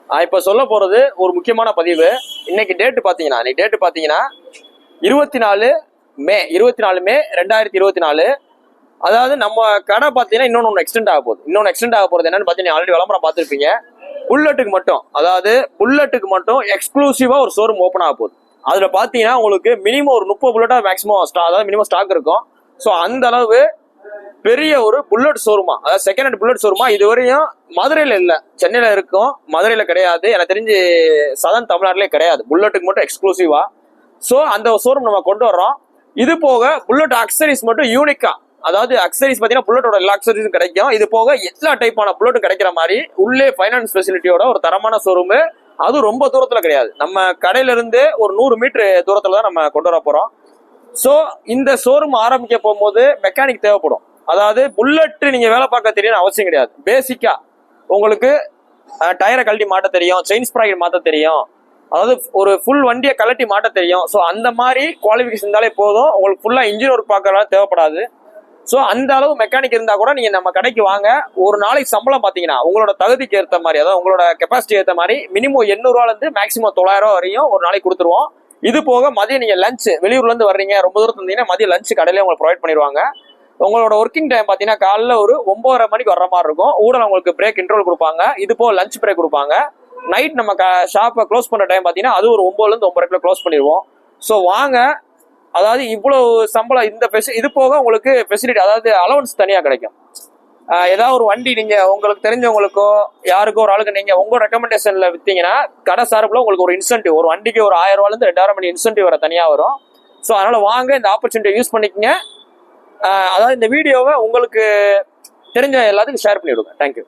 இப்போ சொல்ல போறது ஒரு முக்கியமான பதிவு. இன்னைக்கு டேட்டு பார்த்தீங்கன்னா 24 மே 2024. அதாவது நம்ம கடை பார்த்தீங்கன்னா இன்னொன்று எக்ஸ்டெண்ட் ஆக போகுது. என்னன்னு பார்த்தீங்கன்னா ஆல்ரெடி விளம்பரம் பார்த்துருப்பீங்க. புல்லட்டுக்கு மட்டும் எக்ஸ்க்ளூசிவா ஒரு ஷோரூம் ஓப்பன் ஆக போகுது. அதுல பார்த்தீங்கன்னா உங்களுக்கு மினிமம் ஒரு 30 புல்லட்டா மேக்ஸிமம் அதாவது மினிமம் ஸ்டாக் இருக்கும். ஸோ அந்த அளவு பெரிய ஒரு புல்லட் ஷோரூமா, அதாவது செகண்ட் ஹேண்ட் புல்லட் ஷோரூமா இதுவரையும் மதுரையில இல்ல, சென்னையில இருக்கும். மதுரையில கிடையாது, எனக்கு தெரிஞ்சு சதன் தமிழ்நாட்டிலே கிடையாது. புல்லட்டுக்கு மட்டும் எக்ஸ்க்ளூசிவா. ஸோ அந்த ஷோரூம் நம்ம கொண்டு வர்றோம். இது போக புல்லட் அக்சரிஸ் மட்டும் யூனிக்கா, அதாவது அக்சரிஸ் பார்த்தீங்கன்னா புல்லட்டோட எல்லா அக்சரிஸும் கிடைக்கும். இது போக எல்லா டைப்பான புல்லட்டும் கிடைக்கிற மாதிரி உள்ளே ஃபைனான்ஸ் ஃபெசிலிட்டியோட ஒரு தரமான ஷோரூம். அதுவும் ரொம்ப தூரத்துல கிடையாது, நம்ம கடையில இருந்து ஒரு 100 மீட்டர் தூரத்துல தான் நம்ம கொண்டு வர போறோம். ஸோ இந்த ஷோரூம் ஆரம்பிக்க போகும்போது மெக்கானிக் தேவைப்படும். அதாவது புல்லட் நீங்க வேலை பார்க்க தெரியணும் அவசியம் கிடையாது. பேசிக்கா உங்களுக்கு டயரை கழட்டி மாட்ட தெரியும், செயின் ஸ்ப்ராக்கெட் மாற்ற தெரியும், அதாவது ஒரு ஃபுல் வண்டியை கழட்டி மாட்ட தெரியும். ஸோ அந்த மாதிரி குவாலிஃபிகேஷன் இருந்தாலே போதும், உங்களுக்கு ஃபுல்லா இன்ஜின் ஒர்க் பார்க்கறதுனால தேவைப்படாது. ஸோ அந்த அளவு மெக்கானிக் இருந்தா கூட நீங்க நம்ம கடைக்கு வாங்க. ஒரு நாளைக்கு சம்பளம் பார்த்தீங்கன்னா உங்களோட தகுதிக்கு ஏற்ற மாதிரி, அதாவது உங்களோட கெப்பாசிட்டி ஏற்ற மாதிரி மினிமம் 800 இருந்து மேக்ஸிமம் 900 வரையும் ஒரு நாளைக்கு கொடுத்துருவோம். இது போக மதியம் நீங்க லஞ்ச் வெளியூர்ல இருந்து வர்றீங்க, ரொம்ப தூரத்துல இருந்தீங்கன்னா மதியம் லஞ்ச் கடையிலே உங்களுக்கு ப்ரொவைட் பண்ணிடுவாங்க. உங்களோட ஒர்க்கிங் டைம் பார்த்தீங்கன்னா காலைல ஒரு 9:30 மணிக்கு வர்ற மாதிரி இருக்கும். ஊடல் உங்களுக்கு பிரேக் இன்டர்வல் கொடுப்பாங்க, இது போக லஞ்ச் பிரேக் கொடுப்பாங்க. நைட் நம்ம ஷாப்பை க்ளோஸ் பண்ற டைம் பார்த்தீங்கன்னா அது ஒரு 9லேருந்து 9:30 க்ளோஸ் பண்ணிடுவோம். ஸோ வாங்க. அதாவது இவ்வளவு சம்பளம் இந்த இது போக உங்களுக்கு ஃபெசிலிட்டி, அதாவது அலவன்ஸ் தனியாக கிடைக்கும். ஏதாவது ஒரு வண்டி நீங்க உங்களுக்கு தெரிஞ்சவங்களுக்கோ யாருக்கோ ஒரு ஆளுக்கு நீங்க உங்க ரெக்கமெண்டேஷன்ல வித்தீங்கன்னா கடை சார்பில் உங்களுக்கு ஒரு இன்சென்டிவ், ஒரு வண்டிக்கு ஒரு 1000 ரூபாயிலிருந்து 2000 மணி இன்சென்டிவ் வர தனியாக வரும். ஸோ அதனால வாங்க, இந்த ஆப்பர்ச்சுனிட்டியை யூஸ் பண்ணிக்கங்க. அதாவது இந்த வீடியோவை உங்களுக்கு தெரிஞ்ச எல்லாத்துக்கும் ஷேர் பண்ணி விடுங்க. தேங்க்யூ.